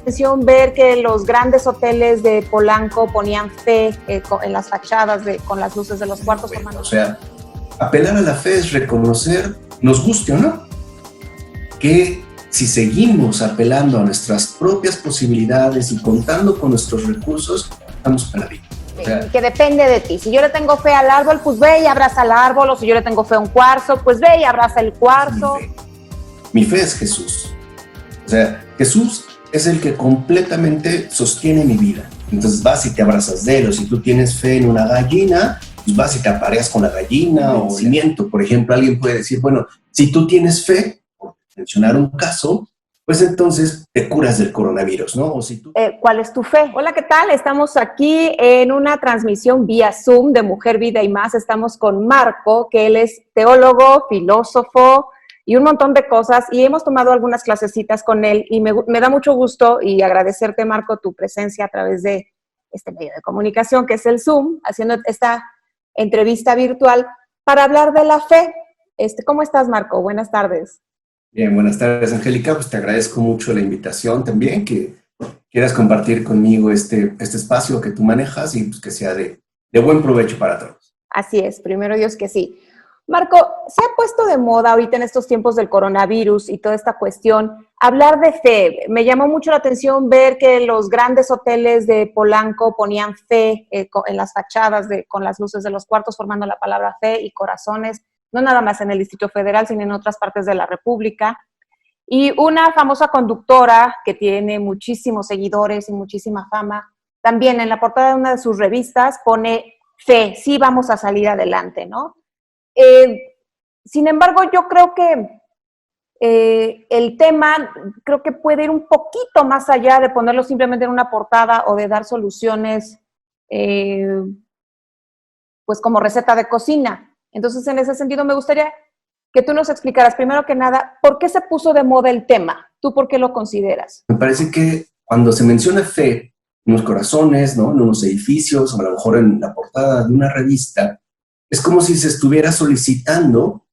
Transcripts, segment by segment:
atención ver que los grandes hoteles de Polanco ponían fe en las fachadas con las luces de los cuartos. Bueno, o sea, apelar a la fe es reconocer, nos guste o no, que si seguimos apelando a nuestras propias posibilidades y contando con nuestros recursos, estamos perdidos. O sea, que depende de ti. Si yo le tengo fe al árbol, pues ve y abraza al árbol, o si yo le tengo fe a un cuarzo, pues ve y abraza el cuarzo. Mi fe es Jesús. O sea, Jesús es el que completamente sostiene mi vida. Entonces vas y te abrazas de él, o si tú tienes fe en una gallina, pues vas y te apareas con la gallina, o alimento. Por ejemplo, alguien puede decir, bueno, si tú tienes fe, por mencionar un caso, pues entonces te curas del coronavirus, ¿no? O si tú... ¿Cuál es tu fe? Hola, ¿qué tal? Estamos aquí en una transmisión vía Zoom de Mujer, Vida y Más. Estamos con Marco, que él es teólogo, filósofo y un montón de cosas, y hemos tomado algunas clasecitas con él, y me da mucho gusto y agradecerte, Marco, tu presencia a través de este medio de comunicación, que es el Zoom, haciendo esta entrevista virtual para hablar de la fe. ¿Cómo estás, Marco? Buenas tardes. Bien, buenas tardes, Angélica. Pues te agradezco mucho la invitación también, que quieras compartir conmigo este espacio que tú manejas y pues que sea de buen provecho para todos. Así es, primero Dios que sí. Marco, se ha puesto de moda ahorita en estos tiempos del coronavirus y toda esta cuestión hablar de fe. Me llamó mucho la atención ver que los grandes hoteles de Polanco ponían fe en las fachadas con las luces de los cuartos, formando la palabra fe y corazones, no nada más en el Distrito Federal, sino en otras partes de la República. Y una famosa conductora que tiene muchísimos seguidores y muchísima fama, también en la portada de una de sus revistas pone fe, sí vamos a salir adelante, ¿no? Sin embargo, yo creo que el tema creo que puede ir un poquito más allá de ponerlo simplemente en una portada o de dar soluciones pues como receta de cocina. Entonces, en ese sentido, me gustaría que tú nos explicaras, primero que nada, ¿por qué se puso de moda el tema? ¿Tú por qué lo consideras? Me parece que cuando se menciona fe en los corazones, ¿no?, en unos edificios, o a lo mejor en la portada de una revista, es como si se estuviera solicitando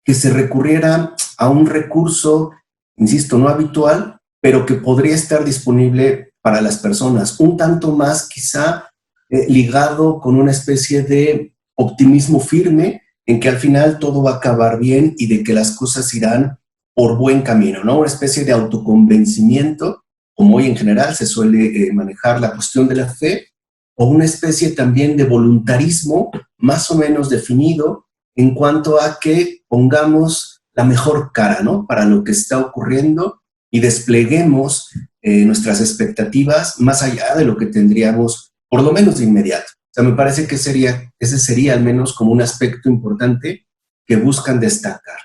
que se recurriera a un recurso, insisto, no habitual, pero que podría estar disponible para las personas, un tanto más quizá ligado con una especie de optimismo firme en que al final todo va a acabar bien y de que las cosas irán por buen camino, ¿no? Una especie de autoconvencimiento, como hoy en general se suele manejar la cuestión de la fe, o una especie también de voluntarismo más o menos definido en cuanto a que pongamos la mejor cara, ¿no?, para lo que está ocurriendo y despleguemos nuestras expectativas más allá de lo que tendríamos, por lo menos de inmediato. O sea, me parece que ese sería al menos como un aspecto importante que buscan destacar.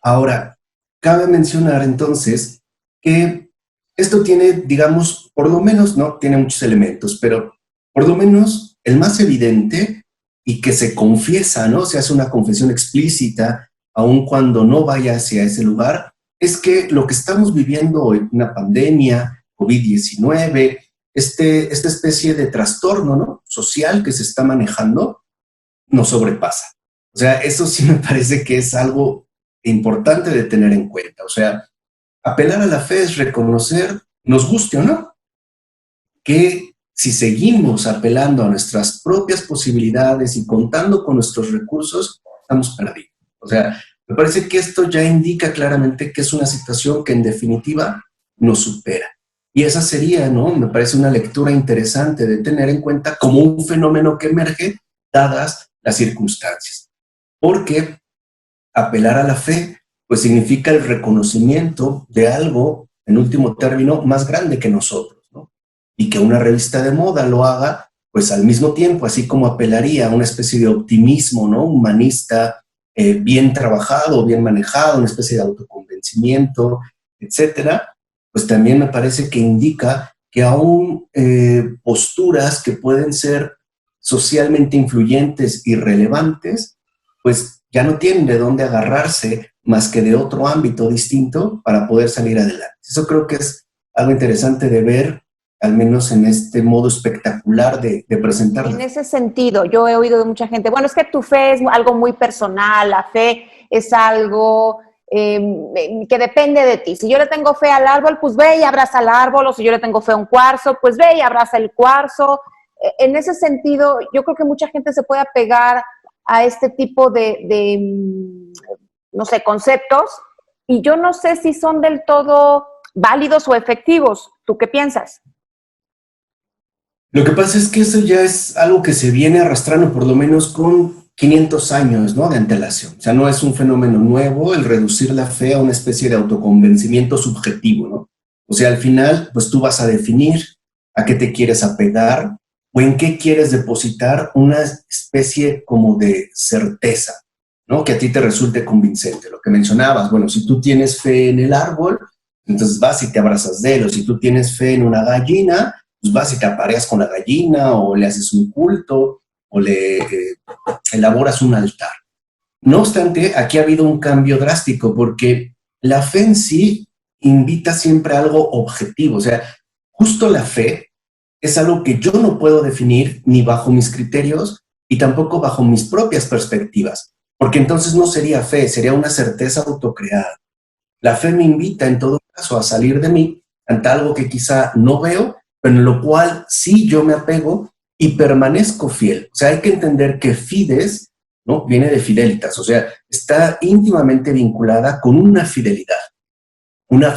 Ahora, cabe mencionar entonces que esto tiene, digamos, por lo menos, no tiene muchos elementos, pero por lo menos el más evidente y que se confiesa, ¿no?, se hace una confesión explícita, aun cuando no vaya hacia ese lugar, es que lo que estamos viviendo hoy, una pandemia, COVID-19, esta especie de trastorno, ¿no?, social que se está manejando, nos sobrepasa. O sea, eso sí me parece que es algo importante de tener en cuenta. O sea, apelar a la fe es reconocer, nos guste o no, que si seguimos apelando a nuestras propias posibilidades y contando con nuestros recursos, estamos perdidos. O sea, me parece que esto ya indica claramente que es una situación que en definitiva nos supera. Y esa sería, ¿no?, me parece una lectura interesante de tener en cuenta como un fenómeno que emerge dadas las circunstancias. Porque apelar a la fe, pues significa el reconocimiento de algo, en último término, más grande que nosotros. Y que una revista de moda lo haga, pues al mismo tiempo, así como apelaría a una especie de optimismo, ¿no?, humanista, bien trabajado, bien manejado, una especie de autoconvencimiento, etcétera, pues también me parece que indica que aún posturas que pueden ser socialmente influyentes y relevantes, pues ya no tienen de dónde agarrarse más que de otro ámbito distinto para poder salir adelante. Eso creo que es algo interesante de ver, al menos en este modo espectacular de presentarla. En ese sentido, yo he oído de mucha gente, bueno, es que tu fe es algo muy personal, la fe es algo que depende de ti. Si yo le tengo fe al árbol, pues ve y abraza el árbol, o si yo le tengo fe a un cuarzo, pues ve y abraza el cuarzo. En ese sentido, yo creo que mucha gente se puede apegar a este tipo no sé, conceptos, y yo no sé si son del todo válidos o efectivos. ¿Tú qué piensas? Lo que pasa es que eso ya es algo que se viene arrastrando por lo menos con 500 años, ¿no?, de antelación. O sea, no es un fenómeno nuevo el reducir la fe a una especie de autoconvencimiento subjetivo, ¿no? O sea, al final, pues tú vas a definir a qué te quieres apegar o en qué quieres depositar una especie como de certeza, ¿no?, que a ti te resulte convincente. Lo que mencionabas, bueno, si tú tienes fe en el árbol, entonces vas y te abrazas de él, o si tú tienes fe en una gallina, pues vas y te apareas con la gallina, o le haces un culto, o le elaboras un altar. No obstante, aquí ha habido un cambio drástico, porque la fe en sí invita siempre a algo objetivo. O sea, justo la fe es algo que yo no puedo definir ni bajo mis criterios y tampoco bajo mis propias perspectivas, porque entonces no sería fe, sería una certeza autocreada. La fe me invita en todo caso a salir de mí ante algo que quizá no veo, pero en lo cual sí yo me apego y permanezco fiel. O sea, hay que entender que fides, ¿no?, viene de fidelitas, o sea, está íntimamente vinculada con una fidelidad. Una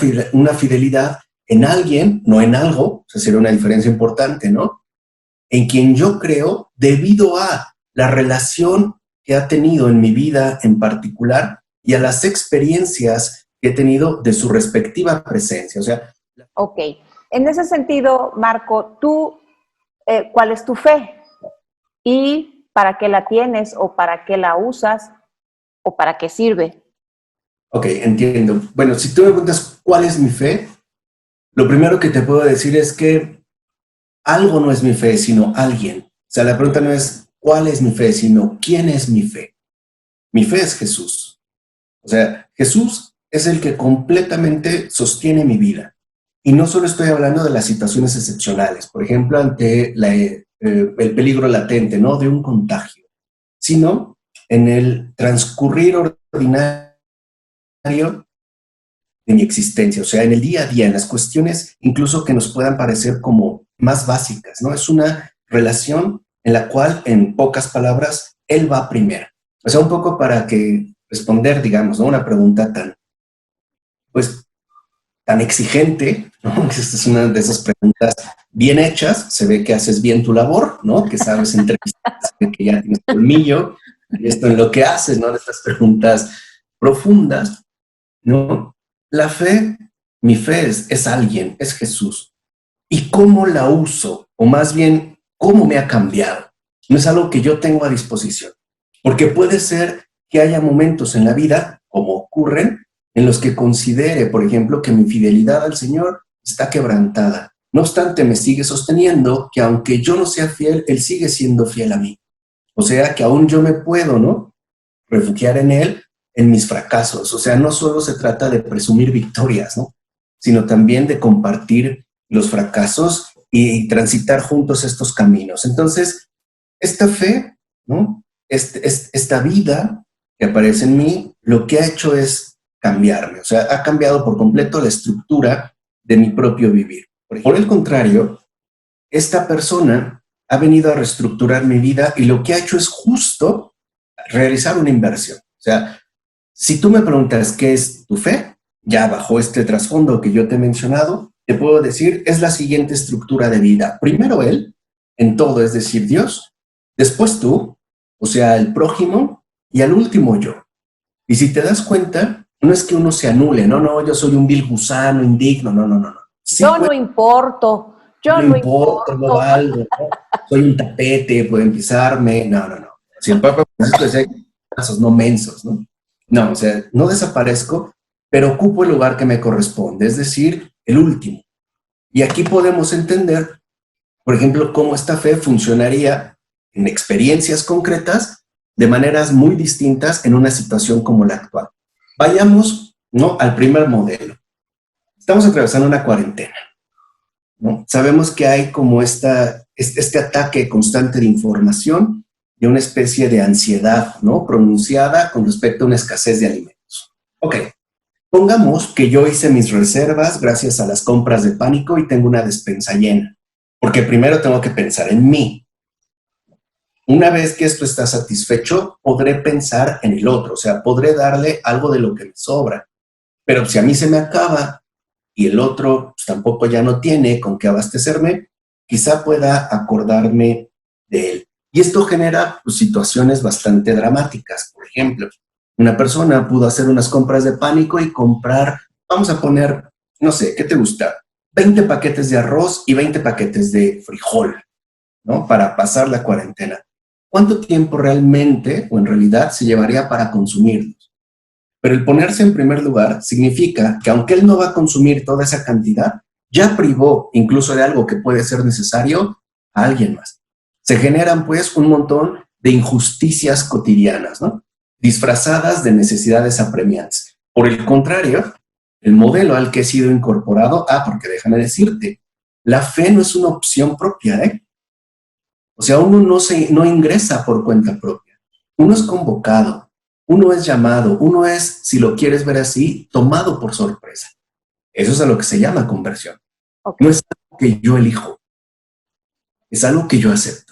fidelidad en alguien, no en algo, o sea, sería una diferencia importante, ¿no?, en quien yo creo debido a la relación que ha tenido en mi vida en particular y a las experiencias que he tenido de su respectiva presencia. O sea, Ok. En ese sentido, Marco, tú, ¿cuál es tu fe? ¿Y para qué la tienes o para qué la usas o para qué sirve? ok, entiendo. Bueno, si tú me preguntas cuál es mi fe, lo primero que te puedo decir es que algo no es mi fe, sino alguien. O sea, la pregunta no es cuál es mi fe, sino quién es mi fe. Mi fe es Jesús. O sea, Jesús es el que completamente sostiene mi vida. Y no solo estoy hablando de las situaciones excepcionales, por ejemplo, ante el peligro latente, ¿no?, de un contagio, sino en el transcurrir ordinario de mi existencia, o sea, en el día a día, en las cuestiones incluso que nos puedan parecer como más básicas, ¿no? Es una relación en la cual, en pocas palabras, Él va primero. O sea, un poco para que responder, digamos, ¿no?, una pregunta pues, tan exigente, ¿no? Esta es una de esas preguntas bien hechas, se ve que haces bien tu labor, ¿no?, que sabes entrevistar, que ya tienes colmillo, y esto en lo que haces, ¿no?, de estas preguntas profundas, ¿no? La fe, mi fe es alguien, es Jesús. ¿Y cómo la uso? O más bien, ¿cómo me ha cambiado? No es algo que yo tengo a disposición. Porque puede ser que haya momentos en la vida, como ocurren, en los que considere, por ejemplo, que mi fidelidad al Señor está quebrantada. No obstante, me sigue sosteniendo que aunque yo no sea fiel, Él sigue siendo fiel a mí. O sea, que aún yo me puedo, ¿no?, refugiar en Él en mis fracasos. O sea, no solo se trata de presumir victorias, ¿no?, sino también de compartir los fracasos y transitar juntos estos caminos. Entonces, esta fe, ¿no?, esta vida que aparece en mí, lo que ha hecho es cambiarme. O sea, ha cambiado por completo la estructura de mi propio vivir. Por el contrario, esta persona ha venido a reestructurar mi vida y lo que ha hecho es justo realizar una inversión. O sea, si tú me preguntas qué es tu fe, ya bajo este trasfondo que yo te he mencionado, te puedo decir, es la siguiente estructura de vida. Primero Él, en todo, es decir, Dios, después tú, o sea, el prójimo, y al último yo. Y si te das cuenta, no es que uno se anule, no, yo soy un vil gusano, indigno, no. Sí, Yo no importo, yo no no importa, no importo. valgo, ¿no? Soy un tapete, pueden pisarme, no. Si el Papa Francisco decía, casos no mensos, ¿no? No, o sea, no desaparezco, pero ocupo el lugar que me corresponde, es decir, el último. Y aquí podemos entender, por ejemplo, cómo esta fe funcionaría en experiencias concretas de maneras muy distintas en una situación como la actual. Vayamos, ¿no?, al primer modelo. Estamos atravesando una cuarentena, ¿no? Sabemos que hay como este ataque constante de información y una especie de ansiedad, ¿no?, pronunciada con respecto a una escasez de alimentos. Ok, Pongamos que yo hice mis reservas gracias a las compras de pánico y tengo una despensa llena, porque primero tengo que pensar en mí. Una vez que esto está satisfecho, podré pensar en el otro, o sea, podré darle algo de lo que me sobra. Pero si a mí se me acaba y el otro pues, tampoco ya no tiene con qué abastecerme, quizá pueda acordarme de él. Y esto genera pues, situaciones bastante dramáticas. Por ejemplo, una persona pudo hacer unas compras de pánico y comprar, vamos a poner, no sé, ¿qué te gusta? 20 paquetes de arroz y 20 paquetes de frijol, ¿no? Para pasar la cuarentena. ¿Cuánto tiempo realmente o en realidad se llevaría para consumirlos? Pero el ponerse en primer lugar significa que aunque él no va a consumir toda esa cantidad, ya privó incluso de algo que puede ser necesario a alguien más. Se generan pues un montón de injusticias cotidianas, ¿no? Disfrazadas de necesidades apremiantes. Por el contrario, el modelo al que he sido incorporado, porque déjame decirte, la fe no es una opción propia, ¿eh? O sea, uno no ingresa por cuenta propia. Uno es convocado, uno es llamado, uno es, si lo quieres ver así, tomado por sorpresa. Eso es a lo que se llama conversión. Okay. No es algo que yo elijo, es algo que yo acepto.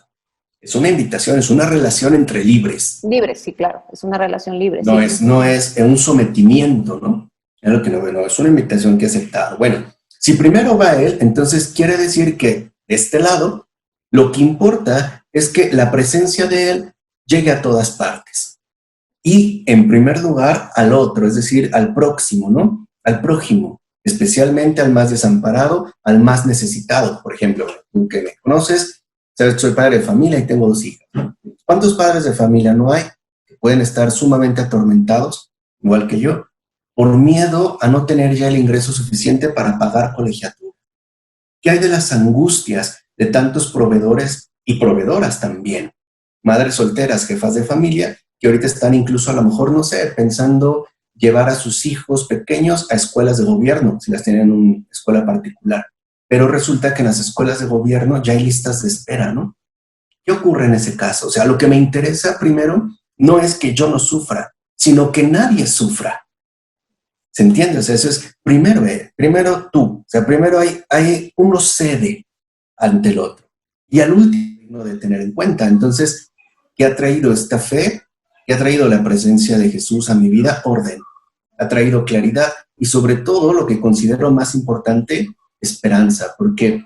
Es una invitación, es una relación entre libres. Libres, sí, claro, es una relación libre. No, sí. no es un sometimiento, ¿no? Es lo que no, es una invitación que he aceptado. Bueno, si primero va él, entonces quiere decir que de este lado, lo que importa es que la presencia de él llegue a todas partes. Y en primer lugar al otro, es decir, al próximo, ¿no? Al prójimo, especialmente al más desamparado, al más necesitado. Por ejemplo, tú que me conoces, sabes que soy padre de familia y tengo 2 hijas, ¿no? ¿Cuántos padres de familia no hay que pueden estar sumamente atormentados, igual que yo, por miedo a no tener ya el ingreso suficiente para pagar colegiatura? ¿Qué hay de las angustias de tantos proveedores y proveedoras también? Madres solteras, jefas de familia, que ahorita están incluso a lo mejor, no sé, pensando llevar a sus hijos pequeños a escuelas de gobierno, si las tienen en una escuela particular. Pero resulta que en las escuelas de gobierno ya hay listas de espera, ¿no? ¿Qué ocurre en ese caso? O sea, lo que me interesa primero no es que yo no sufra, sino que nadie sufra. ¿Se entiende? O sea, eso es primero tú. O sea, primero uno cede ante el otro. Y al último de tener en cuenta. Entonces, ¿qué ha traído esta fe? ¿Qué ha traído la presencia de Jesús a mi vida? Orden. Ha traído claridad y sobre todo lo que considero más importante, esperanza. Porque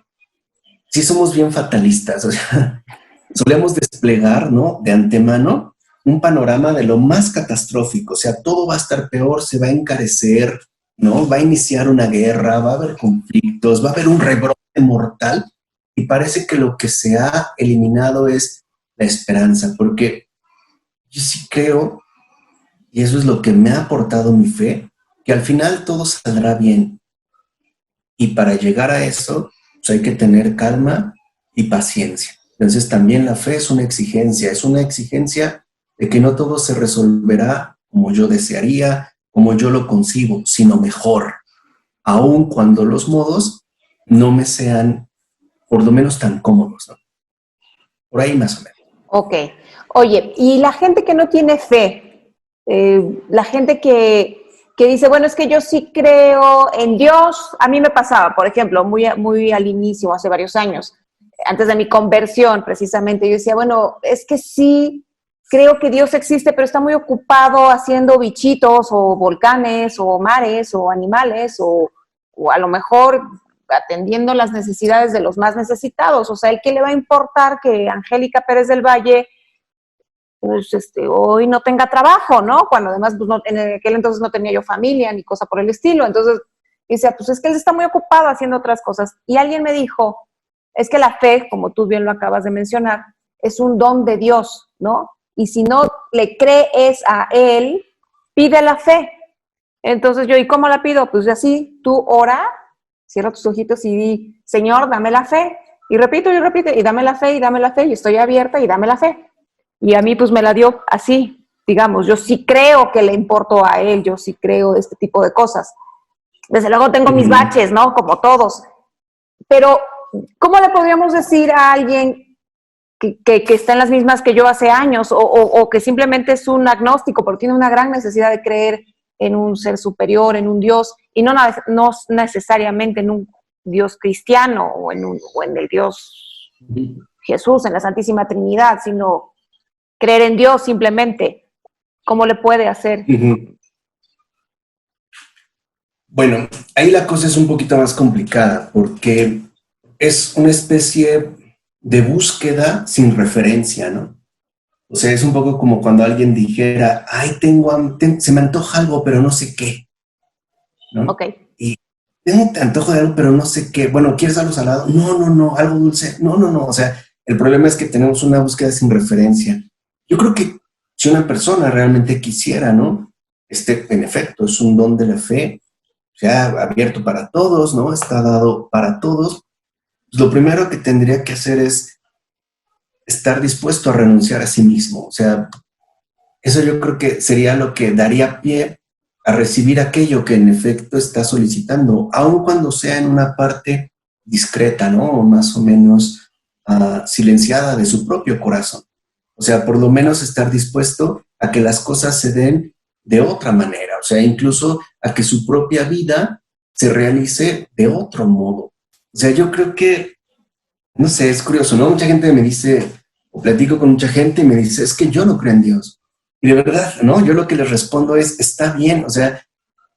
sí somos bien fatalistas. O sea, solemos desplegar, ¿no? De antemano un panorama de lo más catastrófico, o sea, todo va a estar peor, se va a encarecer, ¿no? Va a iniciar una guerra, va a haber conflictos, va a haber un rebrote mortal y parece que lo que se ha eliminado es la esperanza, porque yo sí creo, y eso es lo que me ha aportado mi fe, que al final todo saldrá bien. Y para llegar a eso, pues hay que tener calma y paciencia. Entonces también la fe es una exigencia de que no todo se resolverá como yo desearía, como yo lo concibo, sino mejor, aun cuando los modos no me sean por lo menos tan cómodos, ¿no? Por ahí más o menos. Ok. Oye, y la gente que no tiene fe, la gente que dice, bueno, es que yo sí creo en Dios, a mí me pasaba, por ejemplo, muy al inicio, hace varios años, antes de mi conversión precisamente, yo decía, bueno, es que sí, creo que Dios existe, pero está muy ocupado haciendo bichitos o volcanes o mares o animales o a lo mejor atendiendo las necesidades de los más necesitados. O sea, ¿el qué le va a importar que Angélica Pérez del Valle pues, hoy no tenga trabajo, ¿no? Cuando además pues, no, en aquel entonces no tenía yo familia ni cosa por el estilo. Entonces, dice, pues es que él está muy ocupado haciendo otras cosas. Y alguien me dijo, es que la fe, como tú bien lo acabas de mencionar, es un don de Dios, ¿no? Y si no le crees a Él, pide la fe. Entonces yo, ¿y cómo la pido? Pues así, tú ora, cierra tus ojitos y di, Señor, dame la fe. Y repito, y dame la fe, y estoy abierta, y dame la fe. Y a mí pues me la dio así, digamos, yo sí creo que le importo a Él, yo sí creo este tipo de cosas. Desde luego tengo mis baches, ¿no? Como todos. Pero, ¿cómo le podríamos decir a alguien que está en las mismas que yo hace años o que simplemente es un agnóstico, pero tiene una gran necesidad de creer en un ser superior, en un Dios, y no necesariamente en un Dios cristiano o en el Dios Jesús, en la Santísima Trinidad, sino creer en Dios simplemente. ¿Cómo le puede hacer? Bueno, ahí la cosa es un poquito más complicada porque es una especie de búsqueda sin referencia, ¿no? O sea, es un poco como cuando alguien dijera, ay, se me antoja algo, pero no sé qué, ¿no? Ok. Y tengo antojo de algo, pero no sé qué. Bueno, ¿quieres algo salado? No, algo dulce. No. O sea, el problema es que tenemos una búsqueda sin referencia. Yo creo que si una persona realmente quisiera, ¿no? En efecto, es un don de la fe, se ha abierto para todos, ¿no? Está dado para todos. Lo primero que tendría que hacer es estar dispuesto a renunciar a sí mismo. O sea, eso yo creo que sería lo que daría pie a recibir aquello que en efecto está solicitando, aun cuando sea en una parte discreta, ¿no? O más o menos silenciada de su propio corazón. O sea, por lo menos estar dispuesto a que las cosas se den de otra manera, o sea, incluso a que su propia vida se realice de otro modo. O sea, yo creo que, no sé, es curioso, ¿no? Mucha gente me dice, o platico con mucha gente y me dice, es que yo no creo en Dios. Y de verdad, ¿no? Yo lo que les respondo es, está bien, o sea,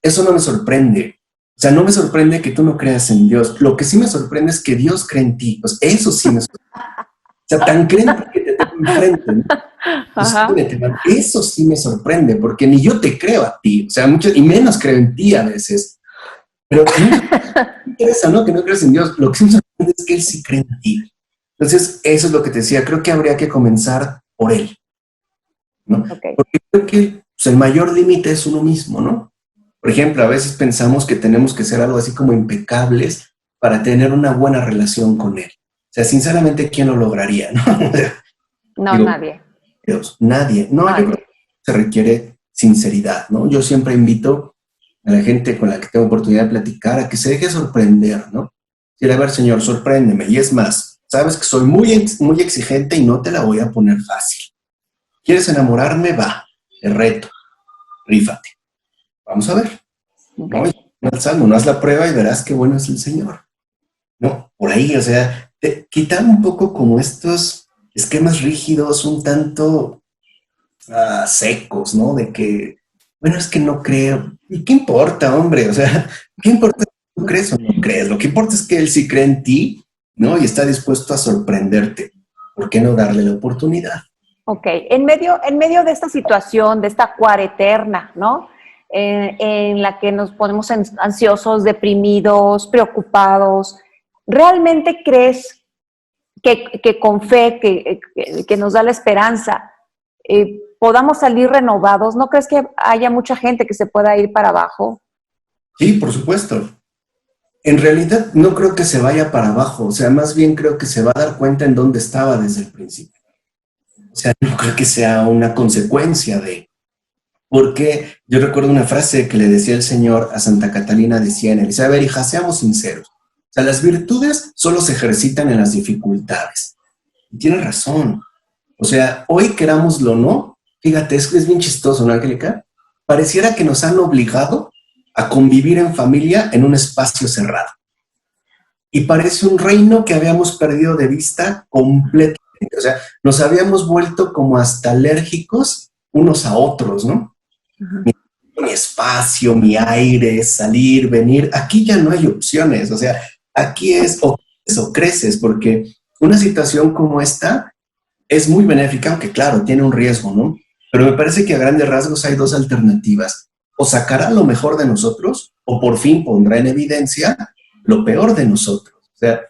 eso no me sorprende. O sea, no me sorprende que tú no creas en Dios. Lo que sí me sorprende es que Dios cree en ti. Pues eso sí me sorprende. O sea, tan creen que te tengo enfrente, ¿no? Eso sí me sorprende, porque ni yo te creo a ti, o sea, mucho, y menos creo en ti a veces. Pero no me interesa, ¿no? Que no creas en Dios. Lo que sí me sorprende es que Él sí cree en ti. Entonces, eso es lo que te decía. Creo que habría que comenzar por Él, ¿no? Okay. Porque creo que pues, el mayor límite es uno mismo, ¿no? Por ejemplo, a veces pensamos que tenemos que ser algo así como impecables para tener una buena relación con Él. O sea, sinceramente, ¿quién lo lograría, no? No, Digo, nadie. Dios, nadie. No, Nadie. yo creo que se requiere sinceridad, ¿no? Yo siempre invito a la gente con la que tengo oportunidad de platicar a que se deje sorprender, ¿no? Decir, a ver, Señor, sorpréndeme. Y es más, sabes que soy muy exigente y no te la voy a poner fácil. ¿Quieres enamorarme? Va, te reto, rífate. Vamos a ver, ¿no? Okay. Y al salmo, no haz la prueba y verás qué bueno es el Señor. No, por ahí, o sea, quitar un poco como estos esquemas rígidos, un tanto secos, ¿no? De que, bueno, es que no creo. ¿Y qué importa, hombre? O sea, ¿qué importa si tú crees o no crees? Lo que importa es que él sí cree en ti, ¿no? Y está dispuesto a sorprenderte. ¿Por qué no darle la oportunidad? Ok, en medio de esta situación, de esta cuareterna, ¿no? En la que nos ponemos ansiosos, deprimidos, preocupados, ¿realmente crees que con fe, que nos da la esperanza, podamos salir renovados? ¿No crees que haya mucha gente que se pueda ir para abajo? Sí, por supuesto. En realidad no creo que se vaya para abajo, o sea, más bien creo que se va a dar cuenta en dónde estaba desde el principio. O sea, no creo que sea una consecuencia de... Porque yo recuerdo una frase que le decía el Señor a Santa Catalina de Siena. Le decía, a ver, hija, seamos sinceros. O sea, las virtudes solo se ejercitan en las dificultades. Y tiene razón. O sea, hoy querámoslo o no, fíjate, es bien chistoso, ¿no, Angélica? Pareciera que nos han obligado a convivir en familia en un espacio cerrado. Y parece un reino que habíamos perdido de vista completamente. O sea, nos habíamos vuelto como hasta alérgicos unos a otros, ¿no? Mi espacio, mi aire, salir, venir. Aquí ya no hay opciones. O sea, aquí es o creces, porque una situación como esta es muy benéfica, aunque claro, tiene un riesgo, ¿no? Pero me parece que a grandes rasgos hay dos alternativas. O sacará lo mejor de nosotros, o por fin pondrá en evidencia lo peor de nosotros. O sea,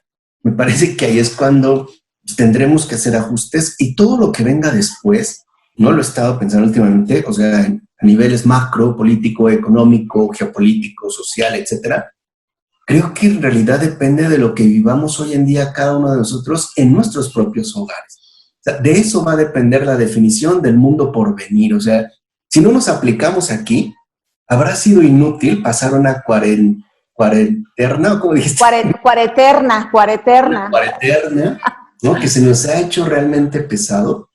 me parece que ahí es cuando tendremos que hacer ajustes y todo lo que venga después, no lo he estado pensando últimamente, o sea, a niveles macro, político, económico, geopolítico, social, etcétera. Creo que en realidad depende de lo que vivamos hoy en día cada uno de nosotros en nuestros propios hogares. O sea, de eso va a depender la definición del mundo por venir. O sea, si no nos aplicamos aquí, habrá sido inútil pasar una cuarenterna, ¿o cómo dijiste? Cuareterna. Una cuarenterna, ¿no? Que se nos ha hecho realmente pesado,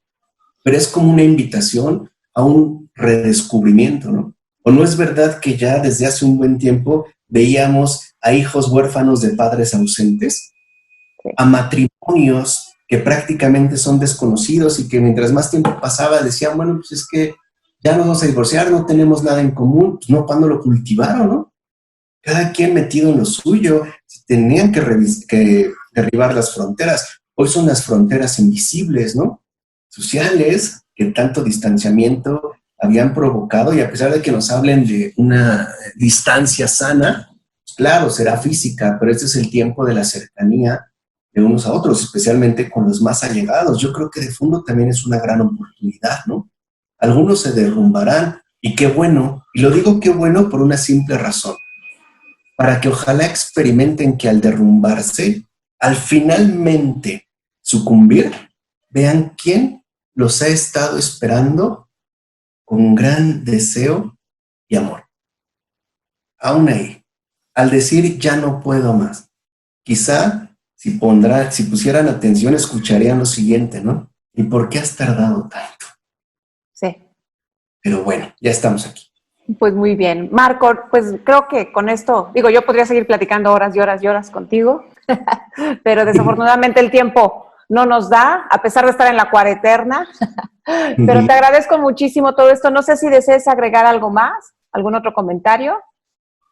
pero es como una invitación a un redescubrimiento, ¿no? ¿O no es verdad que ya desde hace un buen tiempo veíamos a hijos huérfanos de padres ausentes, a matrimonios que prácticamente son desconocidos y que mientras más tiempo pasaba decían, bueno, pues es que ya nos vamos a divorciar, no tenemos nada en común? Pues no, ¿cuándo lo cultivaron, no? Cada quien metido en lo suyo, tenían que derribar las fronteras. Hoy son las fronteras invisibles, ¿no? Sociales, que tanto distanciamiento habían provocado, y a pesar de que nos hablen de una distancia sana, pues claro, será física, pero este es el tiempo de la cercanía de unos a otros, especialmente con los más allegados. Yo creo que de fondo también es una gran oportunidad, ¿no? Algunos se derrumbarán, y qué bueno, y lo digo qué bueno por una simple razón, para que ojalá experimenten que al derrumbarse, al finalmente sucumbir, vean quién los ha estado esperando con gran deseo y amor. Aún ahí, al decir ya no puedo más, quizá si pusieran atención escucharían lo siguiente, ¿no? ¿Y por qué has tardado tanto? Sí. Pero bueno, ya estamos aquí. Pues muy bien. Marco, pues creo que con esto, digo, yo podría seguir platicando horas y horas y horas contigo, pero desafortunadamente el tiempo no nos da, a pesar de estar en la cuareterna. Pero te agradezco muchísimo todo esto. No sé si desees agregar algo más, algún otro comentario.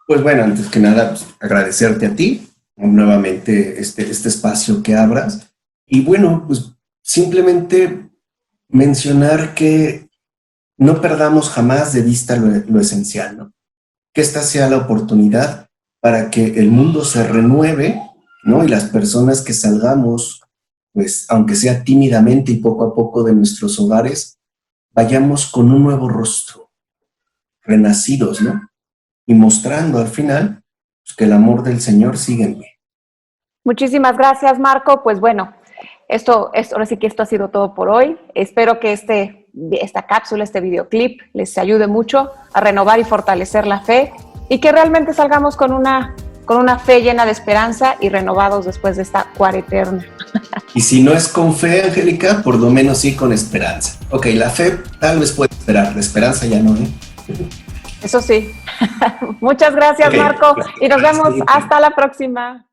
Pues bueno, antes que nada, pues, agradecerte a ti nuevamente este espacio que abras. Y bueno, pues simplemente mencionar que no perdamos jamás de vista lo esencial, ¿no? Que esta sea la oportunidad para que el mundo se renueve, ¿no? Y las personas que salgamos, pues aunque sea tímidamente y poco a poco de nuestros hogares, vayamos con un nuevo rostro, renacidos, ¿no? Y mostrando al final pues, que el amor del Señor sigue en mí. Muchísimas gracias, Marco. Pues bueno, ahora sí que esto ha sido todo por hoy. Espero que esta cápsula, este videoclip, les ayude mucho a renovar y fortalecer la fe y que realmente salgamos con una fe llena de esperanza y renovados después de esta cuareterna. Y si no es con fe, Angélica, por lo menos sí con esperanza. Ok, la fe tal vez puede esperar, la esperanza ya no, ¿eh? Eso sí. Muchas gracias, Marco, y nos vemos hasta la próxima.